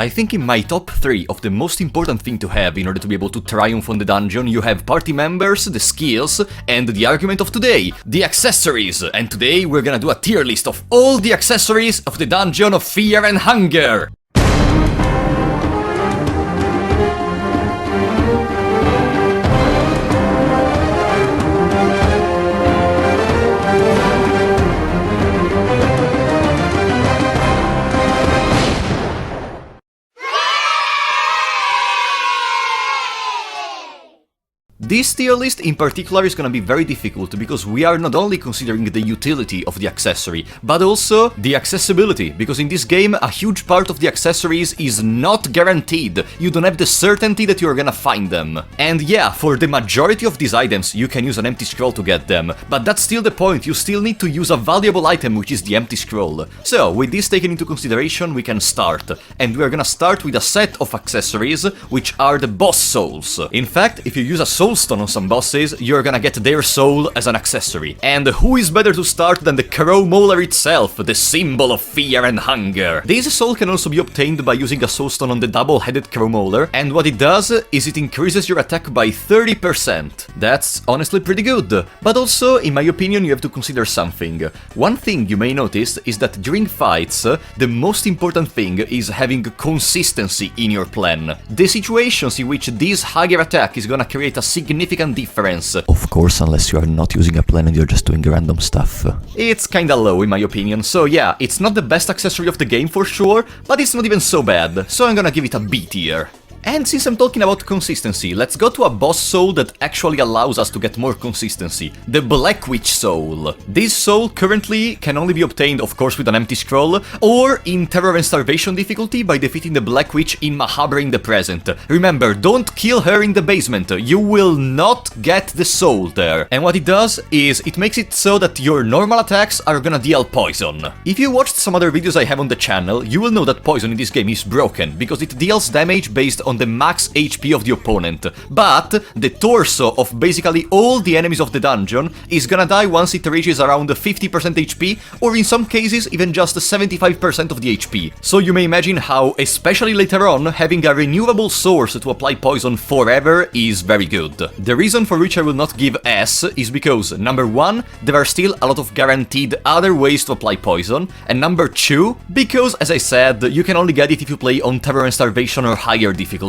I think in my top 3 of the most important thing to have in order to be able to triumph on the dungeon, you have party members, the skills, and the argument of today, the accessories. And today we're gonna do a tier list of all the accessories of the Dungeon of Fear and Hunger. This tier list in particular is gonna be very difficult because we are not only considering the utility of the accessory, but also the accessibility, because in this game a huge part of the accessories is not guaranteed. You don't have the certainty that you're gonna find them. And yeah, for the majority of these items you can use an empty scroll to get them, but that's still the point, you still need to use a valuable item, which is the empty scroll. So, with this taken into consideration, we can start. And we're gonna start with a set of accessories, which are the boss souls. In fact, if you use a soul stone on some bosses, you're gonna get their soul as an accessory. And who is better to start than the Crow Mauler itself, the symbol of fear and hunger? This soul can also be obtained by using a soul stone on the double-headed Crow Mauler, and what it does is it increases your attack by 30%. That's honestly pretty good. But also, in my opinion, you have to consider something. One thing you may notice is that during fights, the most important thing is having consistency in your plan. The situations in which this higher attack is gonna create a significant difference. Of course, unless you are not using a plan and you're just doing random stuff. It's kinda low in my opinion, so yeah, it's not the best accessory of the game for sure, but it's not even so bad, so I'm gonna give it a B tier. And since I'm talking about consistency, let's go to a boss soul that actually allows us to get more consistency. The Black Witch Soul. This soul currently can only be obtained, of course, with an empty scroll, or in Terror and Starvation difficulty by defeating the Black Witch in Mahabre in the present. Remember, don't kill her in the basement, you will not get the soul there. And what it does is, it makes it so that your normal attacks are gonna deal poison. If you watched some other videos I have on the channel, you will know that poison in this game is broken, because it deals damage based on the max HP of the opponent, but the torso of basically all the enemies of the dungeon is gonna die once it reaches around 50% HP, or in some cases even just 75% of the HP. So you may imagine how, especially later on, having a renewable source to apply poison forever is very good. The reason for which I will not give S is because, number 1, there are still a lot of guaranteed other ways to apply poison, and number 2, because, as I said, you can only get it if you play on Terror and Starvation or higher difficulties,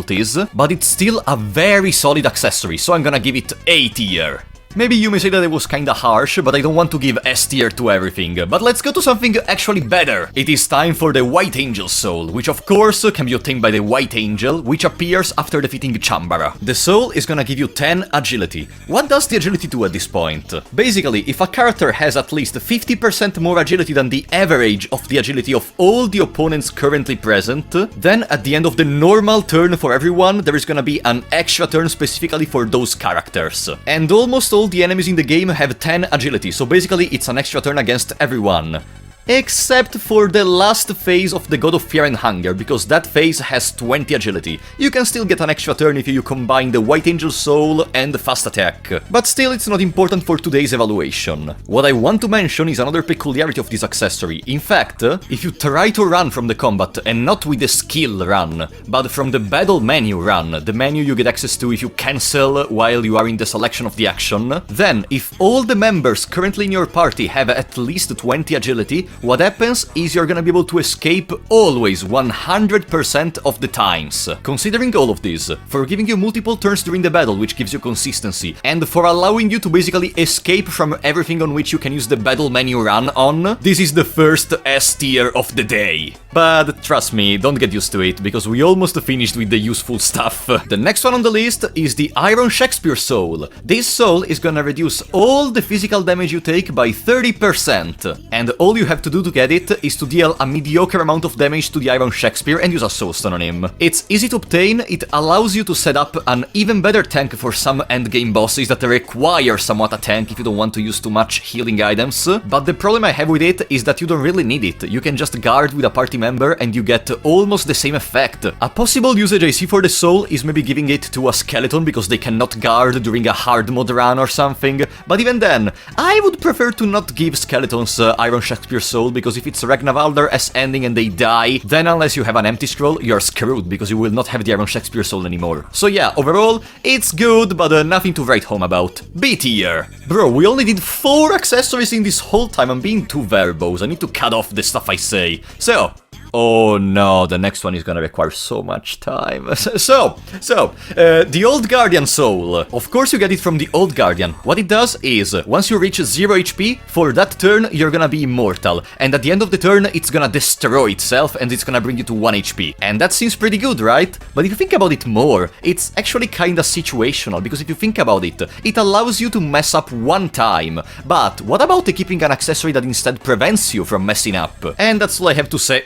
but it's still a very solid accessory, so I'm gonna give it A tier. Maybe you may say that it was kinda harsh, but I don't want to give S tier to everything. But let's go to something actually better. It is time for the White Angel Soul, which of course can be obtained by the White Angel, which appears after defeating Chambara. The soul is gonna give you 10 agility. What does the agility do at this point? Basically, if a character has at least 50% more agility than the average of the agility of all the opponents currently present, then at the end of the normal turn for everyone, there is gonna be an extra turn specifically for those characters. And almost all the enemies in the game have 10 agility, so basically it's an extra turn against everyone. Except for the last phase of the God of Fear and Hunger, because that phase has 20 agility. You can still get an extra turn if you combine the White Angel Soul and the fast attack, but still it's not important for today's evaluation. What I want to mention is another peculiarity of this accessory. In fact, if you try to run from the combat, and not with the skill run, but from the battle menu run, the menu you get access to if you cancel while you are in the selection of the action, then if all the members currently in your party have at least 20 agility, what happens is you're gonna be able to escape always 100% of the times. Considering all of this, for giving you multiple turns during the battle, which gives you consistency, and for allowing you to basically escape from everything on which you can use the battle menu run on, this is the first S tier of the day. But trust me, don't get used to it, because we almost finished with the useful stuff. The next one on the list is the Iron Shakespeare Soul. This soul is gonna reduce all the physical damage you take by 30%, and all you have to do to get it is to deal a mediocre amount of damage to the Iron Shakespeare and use a soul stone on him. It's easy to obtain, it allows you to set up an even better tank for some endgame bosses that require somewhat a tank if you don't want to use too much healing items, but the problem I have with it is that you don't really need it. You can just guard with a party member and you get almost the same effect. A possible usage I see for the soul is maybe giving it to a skeleton because they cannot guard during a hard mode run or something, but even then, I would prefer to not give skeletons Iron Shakespeare soul, because if it's Ragnavaldr S ending and they die, then unless you have an empty scroll, you're screwed, because you will not have the Iron Shakespeare soul anymore. So yeah, overall, it's good, but nothing to write home about. B tier. Bro, we only did 4 accessories in this whole time. I'm being too verbose. I need to cut off the stuff I say. So, oh no, the next one is gonna require so much time. The Old Guardian Soul. Of course you get it from the Old Guardian. What it does is, once you reach 0 HP, for that turn you're gonna be immortal. And at the end of the turn, it's gonna destroy itself and it's gonna bring you to 1 HP. And that seems pretty good, right? But if you think about it more, it's actually kinda situational, because if you think about it, it allows you to mess up one time. But what about equipping an accessory that instead prevents you from messing up? And that's all I have to say.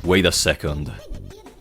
Wait a second.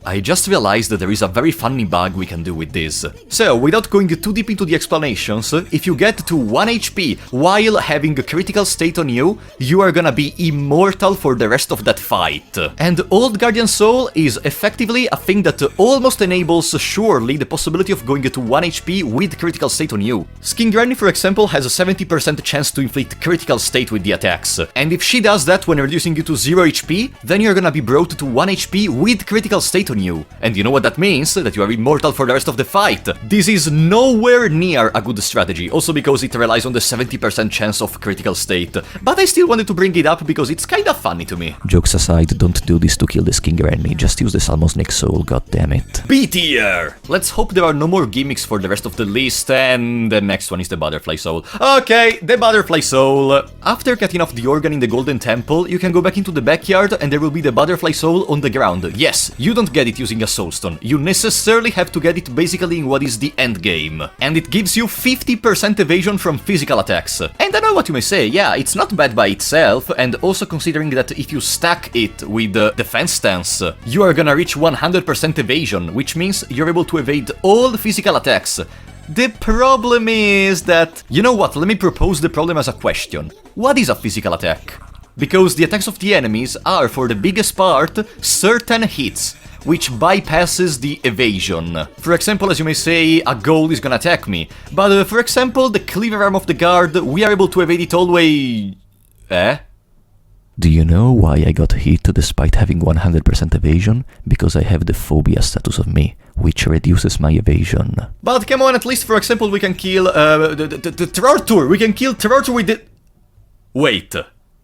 I just realized that there is a very funny bug we can do with this. So, without going too deep into the explanations, if you get to 1 HP while having a critical state on you, you are gonna be immortal for the rest of that fight. And Old Guardian Soul is effectively a thing that almost enables surely the possibility of going to 1 HP with critical state on you. Skin Granny, for example, has a 70% chance to inflict critical state with the attacks. And if she does that when reducing you to 0 HP, then you're gonna be brought to 1 HP with critical state on you. And you know what that means? That you are immortal for the rest of the fight. This is nowhere near a good strategy, also because it relies on the 70% chance of critical state. But I still wanted to bring it up because it's kinda funny to me. Jokes aside, don't do this to kill the Skin Granny, just use the Salmon Snake Soul, goddammit. B tier! Let's hope there are no more gimmicks for the rest of the list, and the next one is the Butterfly Soul. Okay, the Butterfly Soul. After cutting off the organ in the Golden Temple, you can go back into the backyard and there will be the Butterfly Soul on the ground. Yes, you don't get it using a Soul Stone. You necessarily have to get it basically in what is the end game. And it gives you 50% evasion from physical attacks. And I know what you may say, yeah, it's not bad by itself, and also considering that if you stack it with the defense stance, you are gonna reach 100% evasion, which means you're able to evade all physical attacks. The problem is that... You know what, let me propose the problem as a question. What is a physical attack? Because the attacks of the enemies are, for the biggest part, certain hits, which bypasses the evasion. For example, as you may say, a gold is gonna attack me, but for example, the cleaver arm of the guard, we are able to evade it always... Do you know why I got hit despite having 100% evasion? Because I have the phobia status of me, which reduces my evasion. But come on, at least for example we can kill the Trortur! We can kill Trortur with the... Wait...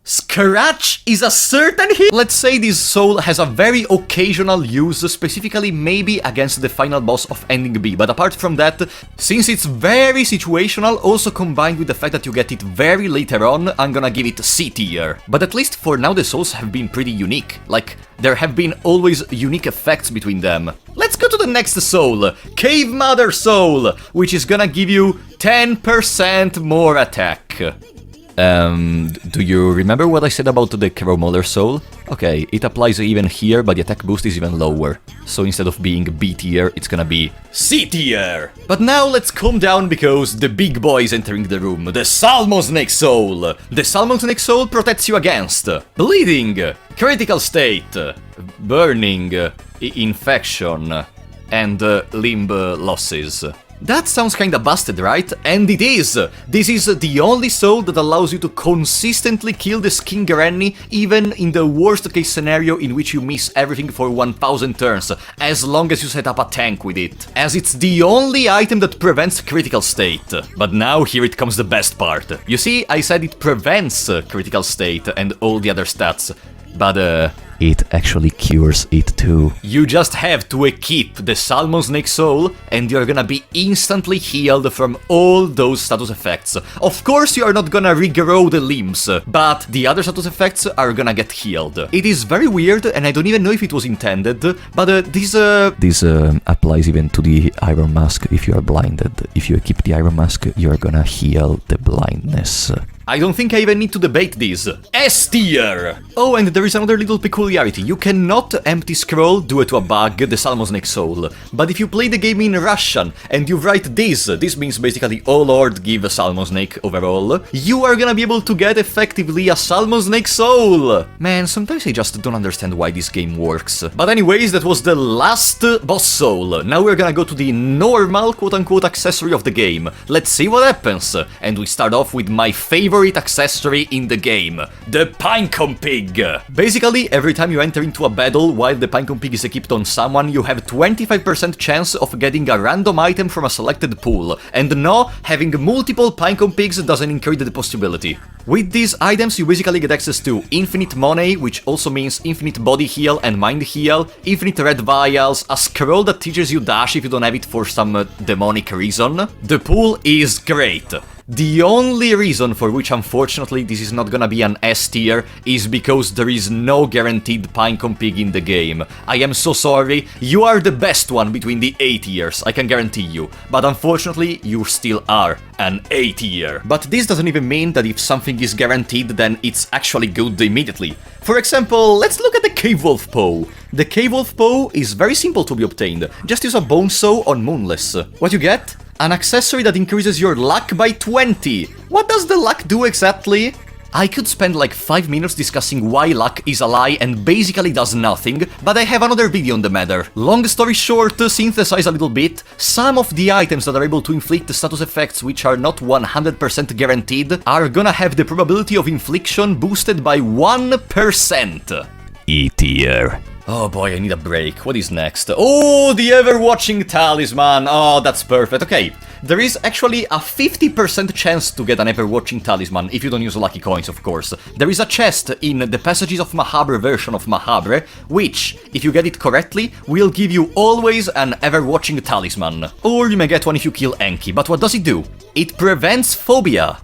Scratch is a certain hit? Let's say this soul has a very occasional use, specifically maybe against the final boss of Ending B, but apart from that, since it's very situational, also combined with the fact that you get it very later on, I'm gonna give it C tier. But at least for now the souls have been pretty unique, like, there have been always unique effects between them. Let's go to the next soul, Cave Mother Soul, which is gonna give you 10% more attack. Do you remember what I said about the Crow Soul? Okay, it applies even here, but the attack boost is even lower. So instead of being B tier, it's gonna be C tier! But now let's calm down because the big boy is entering the room, the Salmon Snake Soul! The Salmon Snake Soul protects you against bleeding, critical state, burning, infection, and limb losses. That sounds kinda busted, right? And it is! This is the only soul that allows you to consistently kill the Skin Granny, even in the worst case scenario in which you miss everything for 1000 turns, as long as you set up a tank with it. As it's the only item that prevents critical state. But now here it comes the best part. You see, I said it prevents critical state and all the other stats, but it actually cures it too. You just have to equip the Salmon Snake Soul and you're gonna be instantly healed from all those status effects. Of course you are not gonna regrow the limbs, but the other status effects are gonna get healed. It is very weird and I don't even know if it was intended, but this applies even to the Iron Mask if you are blinded. If you equip the Iron Mask, you're gonna heal the blindness. I don't think I even need to debate this. S tier! Oh, and there is another little peculiarity. You cannot empty scroll due to a bug, the Salmon Snake Soul. But if you play the game in Russian and you write this means basically oh lord give a Salmon Snake overall, you are gonna be able to get effectively a Salmon Snake Soul! Man, sometimes I just don't understand why this game works. But anyways, that was the last boss soul. Now we're gonna go to the normal quote-unquote accessory of the game. Let's see what happens. And we start off with my favorite favorite accessory in the game, the Pinecone Pig. Basically, every time you enter into a battle while the Pinecone Pig is equipped on someone, you have 25% chance of getting a random item from a selected pool, and no, having multiple Pinecone Pigs doesn't increase the possibility. With these items, you basically get access to infinite money, which also means infinite body heal and mind heal, infinite red vials, a scroll that teaches you dash if you don't have it for some demonic reason. The pool is great. The only reason for which unfortunately this is not gonna be an S tier is because there is no guaranteed Pinecone Pig in the game. I am so sorry, you are the best one between the A tiers, I can guarantee you, but unfortunately you still are an A tier. But this doesn't even mean that if something is guaranteed then it's actually good immediately. For example, let's look at the Cave Wolf Paw. The Cave Wolf Paw is very simple to be obtained, just use a bone saw on Moonless. What you get? An accessory that increases your luck by 20. What does the luck do exactly? I could spend like 5 minutes discussing why luck is a lie and basically does nothing, but I have another video on the matter. Long story short, to synthesize a little bit, some of the items that are able to inflict status effects which are not 100% guaranteed are gonna have the probability of infliction boosted by 1%. E tier. Oh boy, I need a break. What is next? Oh, the ever-watching talisman. Oh, that's perfect. Okay, there is actually a 50% chance to get an ever-watching talisman, if you don't use lucky coins, of course. There is a chest in the Passages of Mahabre version of Mahabre, which, if you get it correctly, will give you always an ever-watching talisman. Or you may get one if you kill Enki, but what does it do? It prevents phobia,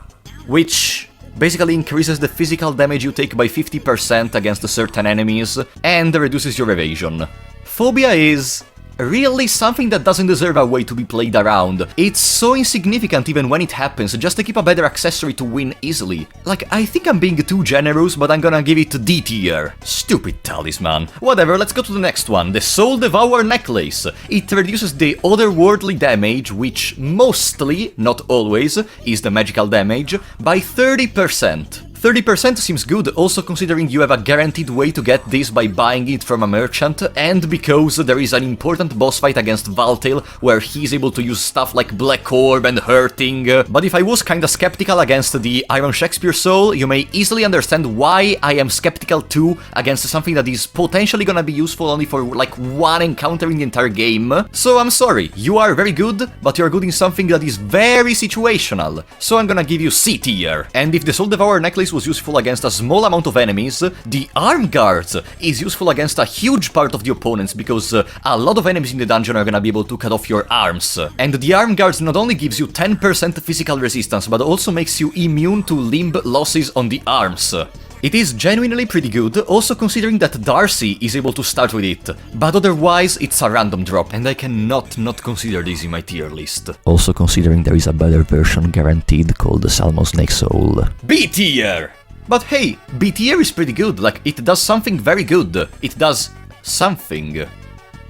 which basically increases the physical damage you take by 50% against certain enemies, and reduces your evasion. Phobia is really something that doesn't deserve a way to be played around. It's so insignificant even when it happens, just to keep a better accessory to win easily. Like, I think I'm being too generous, but I'm gonna give it D tier. Stupid talisman. Whatever, let's go to the next one, the Soul Devour Necklace. It reduces the otherworldly damage, which mostly, not always, is the magical damage, by 30%. 30% seems good, also considering you have a guaranteed way to get this by buying it from a merchant, and because there is an important boss fight against Valtail where he's able to use stuff like Black Orb and Hurting. But if I was kinda skeptical against the Iron Shakespeare Soul, you may easily understand why I am skeptical too against something that is potentially gonna be useful only for like one encounter in the entire game. So I'm sorry, you are very good, but you're good in something that is very situational. So I'm gonna give you C tier. And if the Soul Devourer Necklace was useful against a small amount of enemies, the Arm Guards is useful against a huge part of the opponents, because a lot of enemies in the dungeon are gonna be able to cut off your arms. And the Arm Guards not only gives you 10% physical resistance, but also makes you immune to limb losses on the arms. It is genuinely pretty good, also considering that Darcy is able to start with it, but otherwise it's a random drop, and I cannot not consider this in my tier list. Also considering there is a better version guaranteed called the Salmon Snake Soul. B tier! But hey, B tier is pretty good, like, it does something very good. It does something.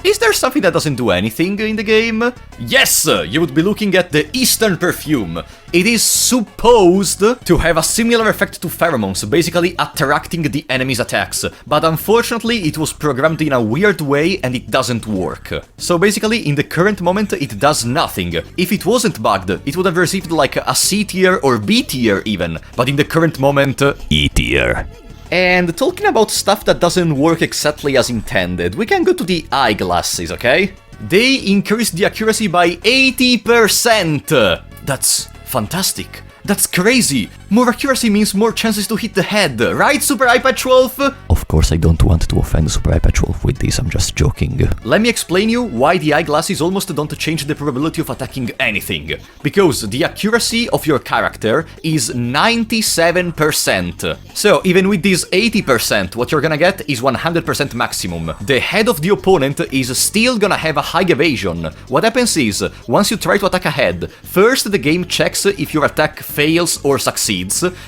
Is there something that doesn't do anything in the game? Yes! You would be looking at the Eastern Perfume. It is supposed to have a similar effect to pheromones, basically attracting the enemy's attacks, but unfortunately it was programmed in a weird way and it doesn't work. So basically, in the current moment, it does nothing. If it wasn't bugged, it would have received like a C tier or B tier even, but in the current moment, E tier. And talking about stuff that doesn't work exactly as intended, we can go to the eyeglasses, okay? They increase the accuracy by 80%! That's fantastic. That's crazy! More accuracy means more chances to hit the head, right, Super iPad 12? Of course I don't want to offend Super iPad 12 with this, I'm just joking. Let me explain you why the eyeglasses almost don't change the probability of attacking anything. Because the accuracy of your character is 97%. So even with this 80%, what you're gonna get is 100% maximum. The head of the opponent is still gonna have a high evasion. What happens is, once you try to attack a head, first the game checks if your attack fails or succeeds,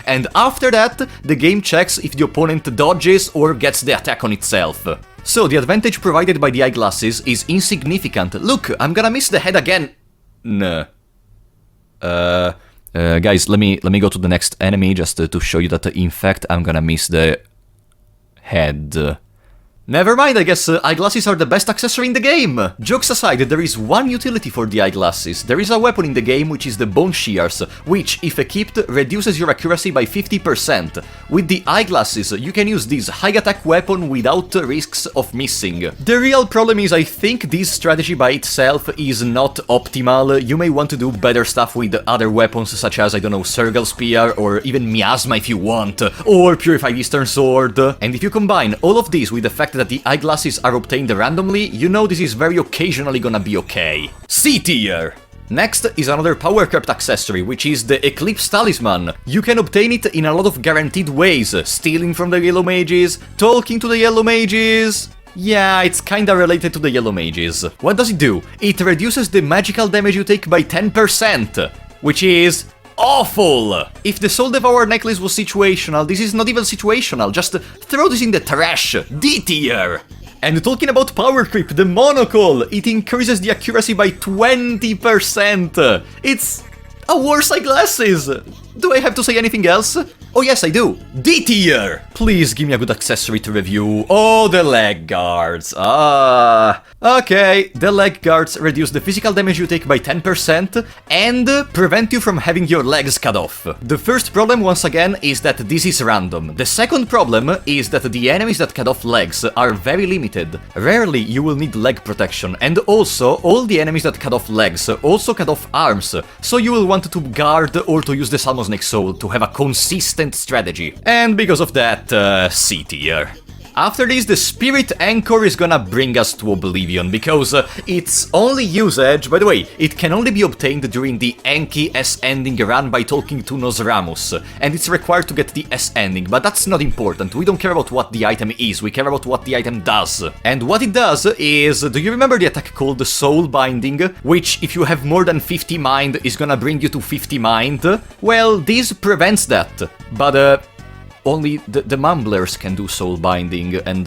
and after that, the game checks if the opponent dodges or gets the attack on itself. So the advantage provided by the eyeglasses is insignificant. Look, I'm gonna miss the head again. No. Guys, let me go to the next enemy just to show you that in fact I'm gonna miss the head. Never mind, I guess eyeglasses are the best accessory in the game! Jokes aside, there is one utility for the eyeglasses. There is a weapon in the game which is the Bone Shears, which, if equipped, reduces your accuracy by 50%. With the eyeglasses, you can use this high-attack weapon without risks of missing. The real problem is I think this strategy by itself is not optimal. You may want to do better stuff with other weapons such as, I don't know, Sergal Spear or even Miasma if you want, or Purified Eastern Sword. And if you combine all of these with the fact that the eyeglasses are obtained randomly, you know this is very occasionally gonna be okay. C tier! Next is another power-crept accessory, which is the Eclipse Talisman. You can obtain it in a lot of guaranteed ways, stealing from the Yellow Mages, talking to the Yellow Mages... Yeah, it's kinda related to the Yellow Mages. What does it do? It reduces the magical damage you take by 10%, which is... awful! If the Soul Devourer necklace was situational, this is not even situational, just throw this in the trash! D tier! And talking about power creep, the monocle! It increases the accuracy by 20%! It's a worse eyeglasses! Do I have to say anything else? Oh yes, I do! D tier! Please give me a good accessory to review. Oh, the leg guards. Okay, the leg guards reduce the physical damage you take by 10% and prevent you from having your legs cut off. The first problem, once again, is that this is random. The second problem is that the enemies that cut off legs are very limited. Rarely you will need leg protection, and also all the enemies that cut off legs also cut off arms, so you will want to guard or to use the Salmon Snake Soul to have a consistent strategy. And because of that, C tier. After this, the Spirit Anchor is gonna bring us to Oblivion, because its only usage, by the way, it can only be obtained during the Enki S ending run by talking to Nosramus, and it's required to get the S ending, but that's not important. We don't care about what the item is, we care about what the item does. And what it does is, do you remember the attack called Soul Binding, which if you have more than 50 mind is gonna bring you to 50 mind? Well, this prevents that, but only the Mumblers can do soul binding, and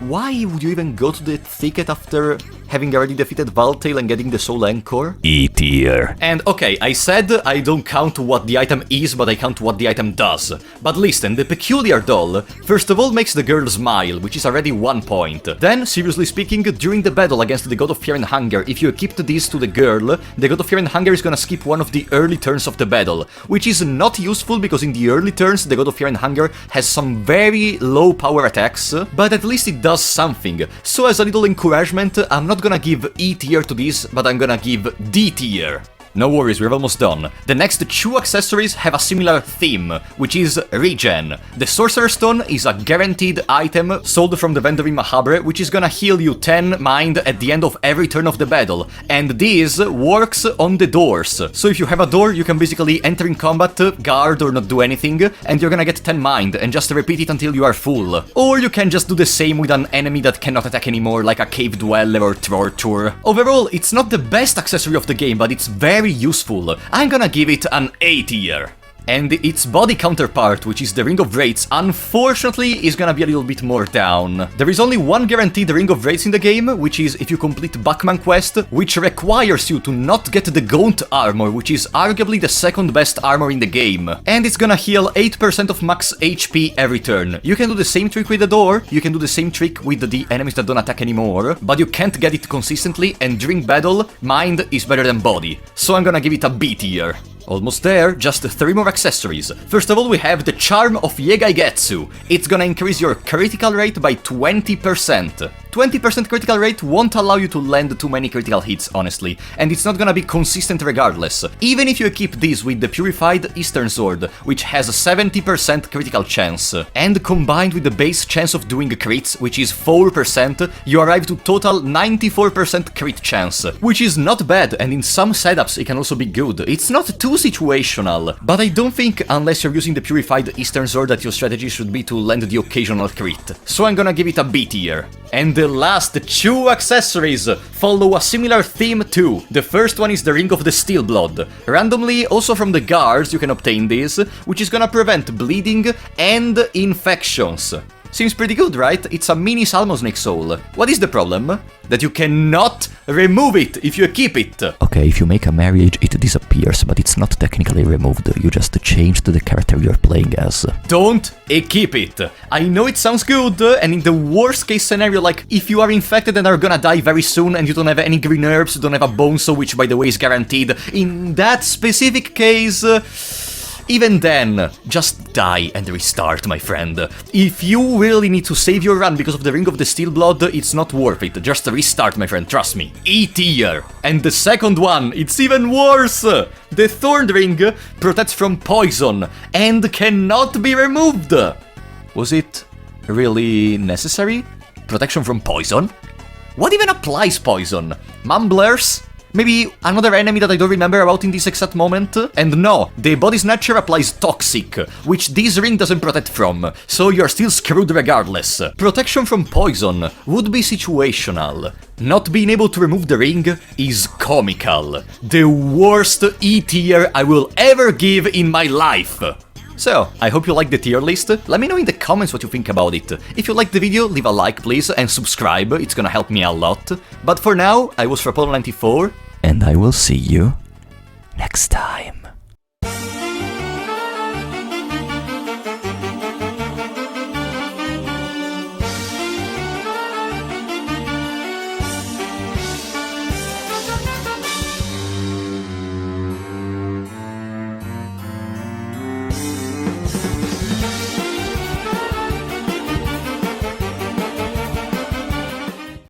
why would you even go to the thicket after having already defeated Valtail and getting the Soul Anchor? E tier. And okay, I said I don't count what the item is, but I count what the item does. But listen, the Peculiar Doll, first of all, makes the girl smile, which is already 1 point. Then, seriously speaking, during the battle against the God of Fear and Hunger, if you equipped this to the girl, the God of Fear and Hunger is gonna skip one of the early turns of the battle, which is not useful because in the early turns, the God of Fear and Hunger has some very low power attacks, but at least it does something. So as a little encouragement, I'm not gonna give E tier to this, but I'm gonna give D tier. No worries, we're almost done. The next 2 accessories have a similar theme, which is regen. The Sorcerer Stone is a guaranteed item sold from the vendor in Mahabre, which is gonna heal you 10 mind at the end of every turn of the battle, and this works on the doors. So if you have a door, you can basically enter in combat, guard or not do anything, and you're gonna get 10 mind, and just repeat it until you are full. Or you can just do the same with an enemy that cannot attack anymore, like a Cave Dweller or Torture. Overall, it's not the best accessory of the game, but it's very useful. I'm gonna give it an A tier. And its body counterpart, which is the Ring of Wraiths, unfortunately is gonna be a little bit more down. There is only one guaranteed Ring of Wraiths in the game, which is if you complete Bachman Quest, which requires you to not get the Gaunt armor, which is arguably the second best armor in the game. And it's gonna heal 8% of max HP every turn. You can do the same trick with the door, you can do the same trick with the enemies that don't attack anymore, but you can't get it consistently, and during battle, mind is better than body. So I'm gonna give it a B tier. Almost there, just 3 more accessories. First of all, we have the Charm of Yegai Getsu. It's gonna increase your critical rate by 20%. 20% critical rate won't allow you to land too many critical hits, honestly, and it's not gonna be consistent regardless. Even if you equip this with the Purified Eastern Sword, which has a 70% critical chance, and combined with the base chance of doing crits, which is 4%, you arrive to total 94% crit chance, which is not bad, and in some setups it can also be good. It's not too situational, but I don't think, unless you're using the Purified Eastern Sword, that your strategy should be to land the occasional crit. So I'm gonna give it a B tier. And the last 2 accessories follow a similar theme too. The first one is the Ring of the Steel Blood. Randomly, also from the guards, you can obtain this, which is gonna prevent bleeding and infections. Seems pretty good, right? It's a mini Salmon Snake Soul. What is the problem? That you cannot remove it if you keep it. Okay, if you make a marriage, it disappears, but it's not technically removed. You just changed the character you're playing as. Don't keep it. I know it sounds good, and in the worst case scenario, like, if you are infected and are gonna die very soon and you don't have any green herbs, you don't have a bone soul, which by the way is guaranteed, in that specific case... even then, just die and restart, my friend. If you really need to save your run because of the Ring of the Steel Blood, it's not worth it. Just restart, my friend, trust me. E tier. And the second one, it's even worse! The Thorn Ring protects from poison and cannot be removed! Was it really necessary? Protection from poison? What even applies poison? Mumblers? Maybe another enemy that I don't remember about in this exact moment? And no, the Body Snatcher applies Toxic, which this ring doesn't protect from, so you're still screwed regardless. Protection from poison would be situational. Not being able to remove the ring is comical. The worst E tier I will ever give in my life. So, I hope you liked the tier list. Let me know in the comments what you think about it. If you liked the video, leave a like please, and subscribe, it's gonna help me a lot. But for now, I was Rapolo94, and I will see you next time.